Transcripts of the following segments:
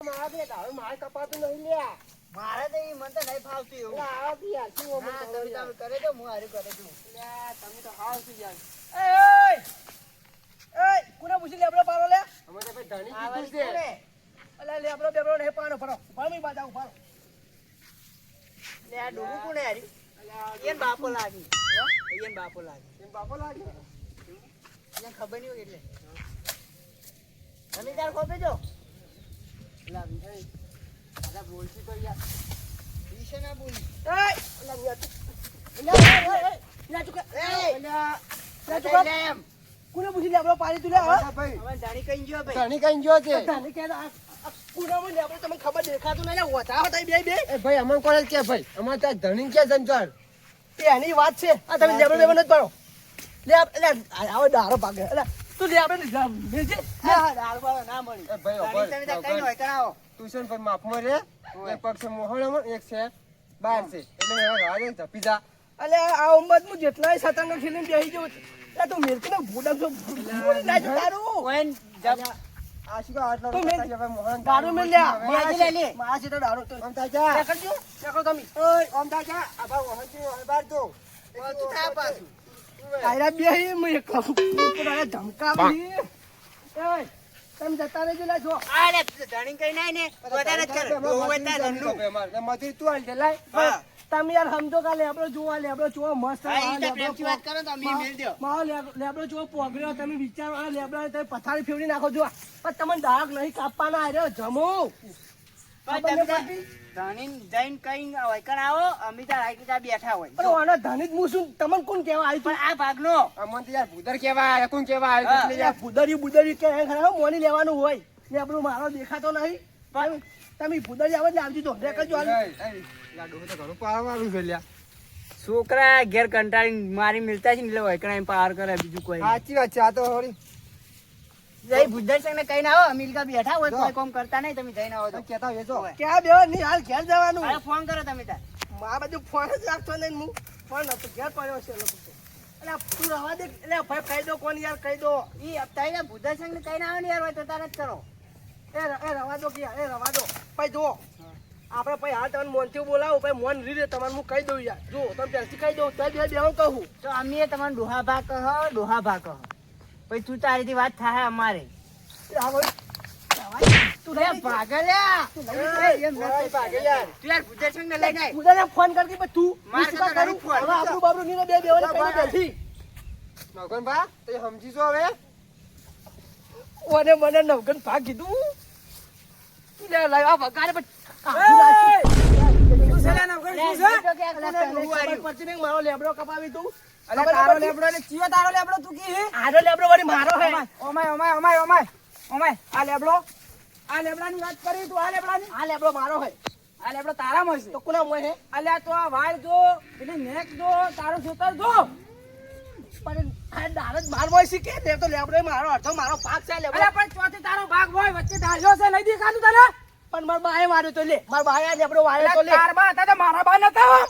મારે કપાતું નહીં લ્યા. મારે તો ઈ મને તો નહીં ફાવતું એવું. એટલે આવા બી યાર, શું અમે હા, કરો તમે યાર? કરે દો, હું હારું કરે દઉં. લ્યા, તમે તો હાવ શું યાર. કોને પૂછી લેબડો પાડો લે? અમે તો ભાઈ ધણી આ કીધું વળી છે. કોને? અલા લેબડો બેબડો નહીં પાડો ફરો. પાડો બાજા ઉપાડો. લે આ ડોહું કોણે હાર્યું? અલ્યા, ઈયન બાપો લાગી. ઈયન બાપો લાગી. એમ બાપો લાગે. એને ખબર નહીં હોય એટલે. તમે તાર ખોપે જો. અલ્યા, વિજય, અલ્યા, બોલશી તો યાર. વિશે ના બોલી. અલ્યા, ન્યા તું. લ્યા ચૂકા. અલ્યા, લ્યા ચૂકા. લે એમ. કોને પૂછી લેબડો પાડી તું લે? હા? અલ્યા, ભાઈ, હવે જાણી કઈ ગયો ભાઈ. ધણી કઈ ગયો છે. તને કે આ કુડામાં લેબડો તમને ખબર દેખાતું નહીં લે ઓછા હતા બે બે. એ ભાઈ અમન કોણ કે ભાઈ અમાર ત્યાં ધણી કે સંચાર. એ એની વાત છે. આ તમે લેબડો લેબડો નથી પાડો. લે લે આવો દારો પાકે. એટલે તું લેબડો લેજે. હા, દાળ વાળો ના મળી. એ ભાઈ, જાણી તમે તાર કઈ હોય કરાવો. ટ્યુશન પર માફમાં રે એક પગ છે મોહણામાં એક છે બાર છે એટલે મેં હવે રાડે જપી જા. અલે આ ઉંમર હું જેટલાય સતંગ ખેલીને બેહી જઉં એટલે તું મેરકીને ભૂડા છો ભૂડી ના જો તારું ઓય જપ. આ શું કહો આટલો તો મેં બધા છે ભાઈ મોહણ દારૂ મેં લ્યા મેં આજે લઈ લે. મારા છે તો દારૂ તો આમ થાય જા. નીકળજો નીકળો તમે ઓય આમ થાય જા. આ ભાઈ મોહણ જી હવે બાર તો તું થાય પાછું. આયરા બેહી હું એક પોતાને ધમકાવી એ તમે જતા રહેજો લા જો આ લે જાણી કઈ નહીં ને વધારે જ કરે. ડોહું હોય ત્યાં ધંધું. મજૂરી તું હાલ દે લાય. હા. તમે યાર સમજો કા લેબડો જોવા લેબડો જોવા મસ્ત હા, ઈ તો પ્રેમથી વાત કરો તો અમે મેલ દ્યો. મારો લેબડો જોવો પોગળ્યો તમે વિચારો આ લેબડા તમે પથારી ફેવડી નાખો જો પણ તમને ડાયક નહીં કાપવાના આવ્યો જમો પણ તમે તાર જાણીને જઈને કઈ હોય કણ આવો અમે તાર આઈ ત્યાં બેઠા હોય. પણ આનો ધણી જ હું શું તમને કોણ કહેવા આવી પણ આ ભાગનો અમન તો યાર ભૂદર કેવા કોણ કેવા હા. એટલે યાર બુદરી કે ખરા મોની લેવાનું હોય લેબડું મારો દેખાતો નહીં પણ તમે બુદરી આવે એટલે આવજો તો દેખાજો હાલ લાડુ તો ઘણું પાડવાનું છે લ્યા. છોકરા ઘેર કંટાળી મારી મિલતા છે ને એટલે હોય કણ પાર કરે બીજું કોઈ સાચી વાત છે આ તો હોરી જય બુદ્ધર ને કઈ ના આવો અમેરિકા બેઠા હોય કોઈ કામ કરતા નહીં તમે જઈને આવો તો કેતા વેચો. ક્યાં બેવા નહીં હાલ ઘેર જવાનું અરે ફોન કરો તમે તાર. આ બધું ફોન જ રાખતો નહીં હું ફોન હતો ઘેર પડ્યો છે એટલે તું રવા દે એટલે ભાઈ કહી દો કોણ યાર કહી દો ઈ અપતાઈ બુદ્ધર ને કઈ ના આવે ને યાર હોય તો તાર જ કરો. એ રવા દો કે યાર એ રવા દો ભાઈ જુઓ આપણે ભાઈ હાલ તમને મોનથી બોલાવો ભાઈ મોન રીરે તમારે હું કહી દઉં યાર જો તમે પહેલથી કહી દઉં તો બે હું કહું તો અમે તમારે ડોહા ભા કહો ડોહા ભા કહો પછી તું તારીથી વાત થાય અમારે તું લે ભાગલ્યા તું એમ ઓય નથી. ભાગે યાર. તું યાર બુદ્ધર ને લઈ જાય. બુદાને ફોન કરતી પણ તું માર શું કામ કરતા કરું? ફોન. હવે આપણું બાબરું નીને બે બેવાને કઈ બેઠી નવગણ બા તો સમજી જો હવે ઓને મને નવગન ભાગ કીધું લે લાવ આ વગાડે પણ મારો લેબડો કપાવી તું તારો લેબડો ને ચિયો તારો લેબડો તું કી આનો લેબડો વળી મારો હે ઓમાય આ લેબડાની વાત કરી તું આ લેબડાની આ લેબડો મારો હે આ લેબડો તારામાં છે તો કોના મોય હે અલ્યા તો આ વાળ જો એટલે નેક જો તારો જોતર જો પણ આ દાર જ માર મોય શીખે તે તો લેબડો મારો અડધો મારો ભાગ છે લેબડો અલ્યા પણ ચોથી તારો ભાગ હોય વચ્ચે ઢાળ્યો છે નહીં દેખાતું તને પણ મારા બાએ માર્યો તો લે મારા બાએ આ લેબડો વાળ્યો તો લે તાર બા હતા તો મારા બા નતા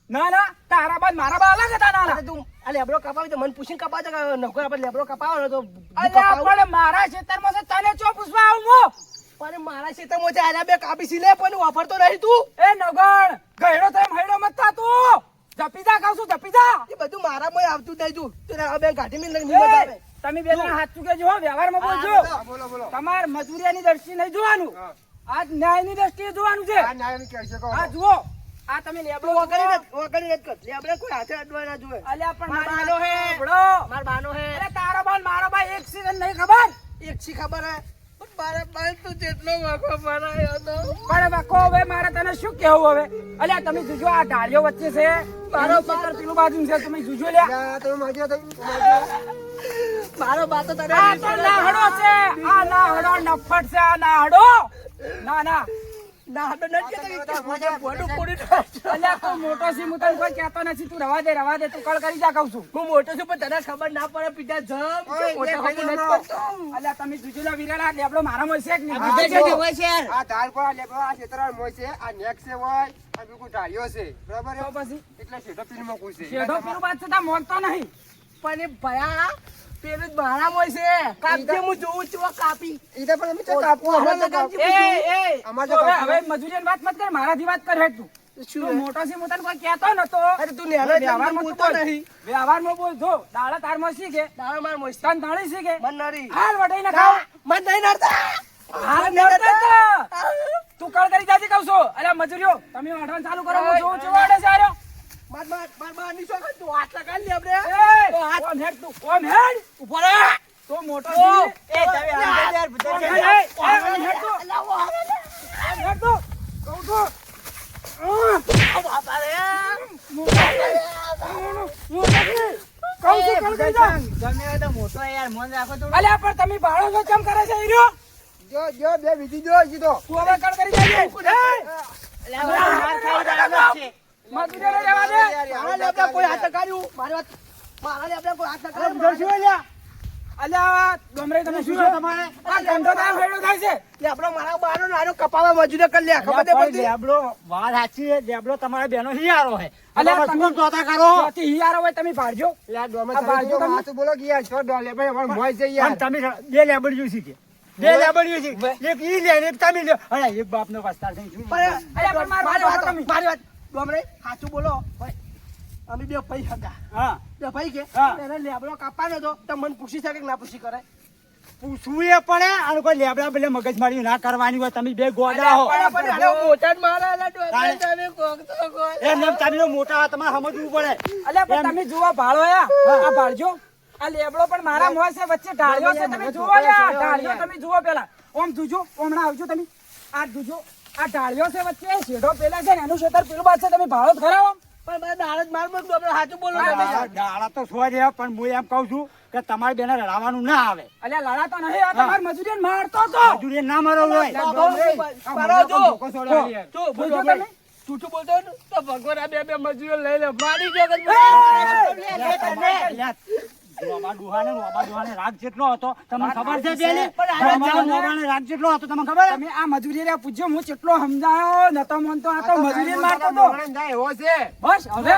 ના તારા બા મારા બા અલગ હતા નાના તું આ લેબડો કપાવી તો મને પૂછીને કપાવજો કે નોકર આપણે લેબડો કપાવવાનો તો અલ્યા પણ મારા ખેતરમાં છે તને ચો પૂછવા આવું હું પણ મારા ક્ષેત્રમાં છે આના બે કાપી સી લે પણ વાપરતો નહીં તું એ નગણ ગયડો થઈને હૈડો મત થા તું જપી જા કહું છું જપી જા એ બધું મારામાં આવતું જ નહીં તું તું આ બે ગાડી મેં લઈને આવે તમે બે જણા હાથ ચૂકે જો વ્યવહારમાં બોલજો હા, બોલો બોલો તમાર મજૂરીની દ્રષ્ટિએ નહીં જોવાનું હા. આજ ન્યાયની દ્રષ્ટિએ જોવાનું છે આ ન્યાય કહે છે કહો આ જુઓ આ તમે લેબડો વગડી નથી કર લેબડે કોઈ હાથે અડવા ના જોવે અલ્યા પણ માર મારી બાનો વાત હે. સાંભળો. માર બાનો હે અરે તારો બાન મારો ભાઈ એક સીઝન નહીં ખબર એક સી ખબર હે પણ મારા બાલ તું જેટલો વાંકો બનાયો તો પણ વખો હવે મારે તને શું કેવું હવે અલ્યા તમે જોજો આ ઢાળીઓ વચ્ચે છે મારો બાર પેલું બાજુ છે તમે જોજો લ્યા યા તમે માગ્યો તો મારો બા તો તને આ તો નાહડો છે આ નાહડો નફટ છે આ નાહડો ના ના હડો નથી કે મોઢે બોડું પોડી નાખ્યો. અલ્યા તું મોટો છે હું તને કોઈ કહેતો નથી તું રવા દે તું કળ કરી જા કહું છું હું મોટો છું પણ તને ખબર ના પડે પીટા જમ ઓય, મોટો બે ખબર નથી ભાઈઓ. પડતો. અલ્યા તમે જોજો વિરાલા લેબડો મારામાં છે કે નહીં આ બુદ્ધર જો. છે હોય છે યાર આ ધાર પર આ લેબડો આ ક્ષેત્ર મોય છે આ નેક છે હોય આ બિલકુલ ઢાળ્યો છે બરાબર તો પછી એટલે શેઠો પીરમાં કુશે શેઠો પેલું વાત છે તા મોગતો નહીં પણ એ ભયા પેલું જ મારામાં છે કાપજે હું જોઉં છું આ કાપી ઈ તો પણ અમે તો કાપવું, અમારે તો કાપવું. અમારે તો હવે કાપવું. મજૂરીની વાત મત કર, મારાથી વાત કર હેડ તું. શું તું મોટો છે, હું તને કોઈ કહેતો નતો. અરે તું નેનો છે, વ્યવહારમાં મને તું બોલતો બોલ. નહીં. વ્યવહારમાં બોલ જો દાડા તારમાં શીખે, દાડા માર મોસ્ત તન ધાણી શીખે. મન નરી હાલ વટાઈને ખાવ. મન નહીં નડતા હાલ નડતો તો. તું કળ કરી જાજે કહું છું. અરે મજૂરીઓ તમે વાઢવાનું ચાલુ કરો, હું જોઉં છું વાઢે છે આર્યો. માર ની શું તું હાથ લગાડ લે આપણે એ, ઓમ હેડ તું, ઓમ હેડ. ઉભો રે તો મોટો છે. એ તમે આ યાર ભૂતર ઓમ છે. હેડ, ઓમ હેડ તું. ઓમ હેડ તું. કહું છું. બાપા રે અલ્યા પણ તમે ભાડો છો કેમ કરે છે હીરો? જો જો બે બીજી જો હજી તો. તું હવે કળ કરી જાય મજૂરી લેવા દે. મારા લેબડા કોઈ હાથ લગાડ્યું મારી વાત મારા લેબડા કોઈ હાથ લગાડ્યું અલ્યા ગમરે તમે શું છો તમારે? આ ધંધો તાર ફેડો થાય છે. લેબડો મારા બારો નાનો કપાવા મજૂરી કરી લે ખબર નહીં પડતી અલ્યા તમે ત્યાંથી હિયારો હોય તમે ભાડજો. યાર ડોમે આ બાજુ સાચું તમે- સાચું બોલો કે યાર છો ડોલે ભાઈ અમાર મોય છે યાર. અલ્યા પણ મારી વાત સાંભળો તમે. મારી વાત ડોમરે સાચું બોલો ભાઈ અમે બે ભાઈ હતા બે ભાઈ કે હા. એને લેબડો કાપવાનો હતો તો મને પૂછી શકે કે ના પૂછી કરે પૂછવું એ પડે અને કોઈ લેબડા પેલે મગજમારી ના કરવાની હોય. તમે બે ગોડા હો પણ આને મોટા જ મારા આલા ડોમરે તમે કોક તો કોઈ એમ એમ તમે મોટા હો, તમારે સમજવું પડે. અલ્યા પણ તમે જુઓ ભાડો આ ભાડજો. આ લેબડો પણ મારા મોં છે, વચ્ચે ઢાળ્યો છે. તમે જુઓ લ્યા, ઢાળ્યો તમે જુઓ પેલા. ઓમ જોજો, હમણાં આવજો તમે. આ જોજો, આ ઢાળ્યો છે વચ્ચે, શેઢો પેલા છે ને એનું ખેતર પેલું બાદ છે. તમે ભાડો જ ખરાવો. પણ મારા દાળ જ માર મત ડોમરે સાચું બોલો તમે દાડા તો સો રહ્યા પણ હું એમ કઉ છું કે તમારે બેને રડાવાનું ના આવે. અલ્યા લડા તો નહીં, આ તમારી મજૂરી મારતો તો. મજૂરી ના મારો હોય. મારો જો ધોકો છોડાવી યાર. જો બોલજો બોલજો તમે. જૂઠું બોલતો હોય ને તો ભગવાન આ બે મજૂરો લઈ લે મારી જો ડોબા ડુહાને નોબા ડુહાને રાગ જેટલો હતો તમને ખબર છે બેને? પણ આ ડોબા નોબાને રાગ જેટલો હતો તમને ખબર? તમે આ મજૂરી રે પૂછ્યો, હું કેટલો સમજાયો નતો માનતો. આ તો મજૂરી મારતો તો. મોહણ જાય એવો છે. બસ હવે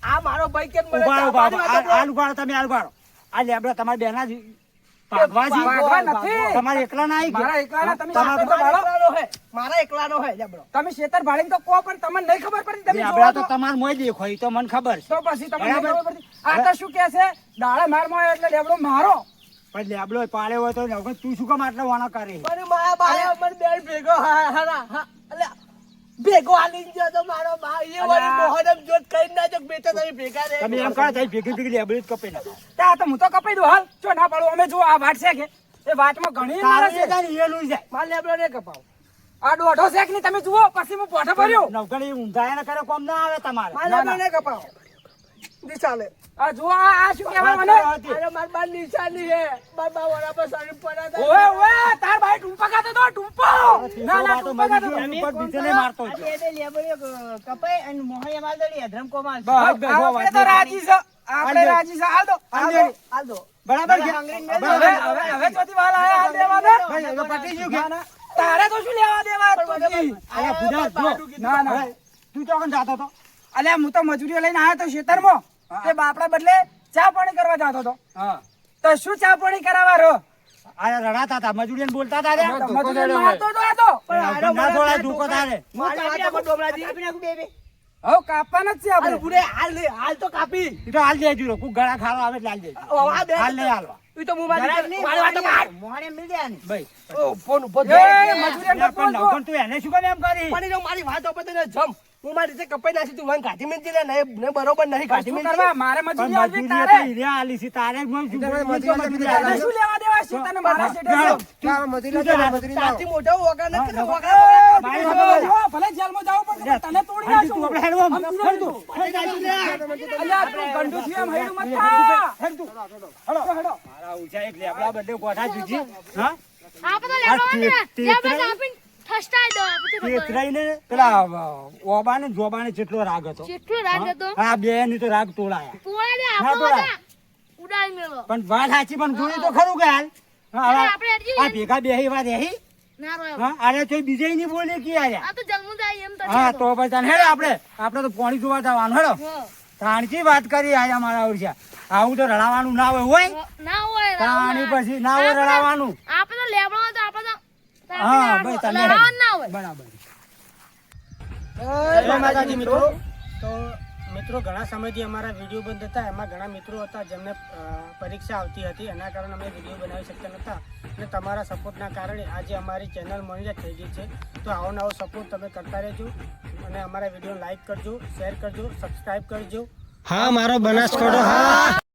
આ મારો ભાઈ કેમ મને ઉભા રહો, ઉભા રહો. મારી વાત આ ઉભા રહો, તમે આ ઉભા રહો. આ લેબડા તમારા બેના જ ભાગવા છે. ભાગવા નથી. તમારે એકલા ના આવી ગયા? મારા એકલાના તમે તમારે શેતર ભાડો. એકલાનો હે મારા એકલાનો હે જબરો તમે શેતર ભાડીને તો કહો પણ તમને નહીં ખબર પડી. તમે લેબડા જોવો તો તો. તમારે મોય દેખો એ તો મને ખબર છે. તો પછી તમને નહીં બરાબર. ખબર પડી. આ તો શું કે છે, દાડે માર માં એટલે લેબડો મારો. પણ લેબડો પાડ્યો હોય તો નવગણ તું શું કામ આટલા વાના કરે? પણ મારા બાયા મને બેન ભેગો અલ્યા ભેગો આલી ગયો તો મારો બા એ વળી મોહનમ જોત કઈ ના જો બેટા તમે ભેગા રે તમે એમ કરો ભેગી ભેગી લેબડી જ કપી નાખો. ત્યાં તો હું તો કપાઈ દઉં હાલ. જો ના પાડું. અમે જો આ વાટ છે કે એ વાટમાં ઘણી મારા છે. તારે એ લઈ જાય. માર લેબડો ને કપાવ આ દોઢો શેક ની તમે જુઓ, પછી હું પોઠો ભર્યો. નવગણ એ ઊંધા એને કરે કોમ ના આવે તમારે. માર લેબડો ને કપાવ દિશાલે આ જુઓ, આ શું કહેવાય મને? અરે માર બાર નિશાની હે માર બા વડા પર શરીર પડા ઓએ ઓએ, તાર ભાઈ ટૂંપા ખાતો તો ટૂંપો. ના ના, ટૂંપા ખાતો તો. ઉપર બીજાને મારતો જ. આપણે તો રાજી છે. આપણે રાજી છે. હાલ દો, હાલ દો. હાલ દો બરાબર છે? હવે હવે ચોથી વાર આયા હાલ દેવા દે. ભાઈ, હવે પતી ગયું કે? ના, ના. તારે તો શું લેવા દેવા તું? અરે ભુજા, જો. ના ના, તું ચોકન જાતો હતો? અલ્યા હું તો મજૂરી લઈને આવ્યો તો ખેતરમાં. તે બાપડા બદલે ચા પાણી કરવા જતો હતો. તો શું ચા પાણી કરાવવા રો? આ રડાતા હતા, મજૂરીને બોલતા હતા રે. મજૂરી મારતો તો આ તો. પણ ના થોડા ધોકો તારે. મારી વાત સાંભળ ડોમરાજી હવે કાપવાના જ છે અરે આપણે. બુડે હાલ તો કાપી એ તો હાલ દેજો રો. કોક ગળા ખાવા આવે એટલે હાલ દેજો. આ બે હાલ નહીં હાલવા. ઈ તો હું મારી વાત તો કાઢ ભાઈ. ઓ ફોન ઉપર એ મજૂરી યાર, પણ નવગણ તું એને શું કામ એમ કરી? પણ જો મારી વાત ઉપર તને જમ હું મારી રીતે કપાઈ નાખી તું મને કાઢી મેં લે ને બરોબર નહીં કાઢી શું મેં કરવા? મારે પણ મજૂરી આવવી મજૂરી તારે. તો હીરે આલી છે. તારે જ મજૂરી મજૂરી તારે આલી. શું લેવા દેવા છે? તને મારા શેઠે ગાળો. છે. ચાલો મજૂરી લાવો, મજૂરી લાવો. તારથી મોટો વગર ન કરે એ, વગર જો, ભલે જેલમાં જાવું પડે પણ તને તોડી નાખું. આપણે હેડવા. આમ તું અલ્યા, તું ગંડુ થયું એમ હૈયું મત થા. હેડો, હેડો. મારા ઊંચા એક લેબડા બદલે ગોઠા જુજી. હા? આપણે લેબડા આપીને ઠસટાઈ દો આપણે તો ખબર. તેતરાઈને પેલા ઓબાને જોબાને જેટલો રાગ હતો. જેટલો રાગ હતો આ બે ની તો રાગ તોડાયા. તોડા દે હા, આપણો તોડા. હતા. ઉડાઈ મેલો પણ વાત સાચી પણ જોયું તો ખરું કે હાલ. હા, અરે હવે આપણે હજી આ ભેગા બેહી વાત રહી. ના રોય હા, અરે તો બીજે નહીં બોલે કે આર્યા. આ તો જન્મ જાય એમ તો હા, છે તો પછી તને હેડો આપણે તો પાણી જોવા જવાનું હેડો. હા. તાણથી વાત કરી આયા મારા ઓરછા આવું તો રડાવાનું ના હોય ના હોય તાણી પછી ના હોય રડાવાનું આપણે તો લેબડો તો આપણે તો હા ભાઈ તમે લડાવવાનું ના હોય બરાબર જય માતાજી મિત્રો. તો મિત્રો ઘણા સમયથી અમારા વિડીયો બંધ હતા. એમાં ઘણા મિત્રો હતા જેમને પરીક્ષા આવતી હતી, એના કારણે અમે વિડીયો બનાવી શકતા નહોતા અને તમારા સપોર્ટના કારણે આજે અમારી ચેનલ મોનિટાઈઝ થઈ ગઈ છે. તો આવો નવો સપોર્ટ તમે કરતા રહેજો અને અમારા વિડીયો લાઈક કરજો, શેર કરજો, સબસ્ક્રાઈબ કરજો. હા મારો બનાસકાંઠો હા.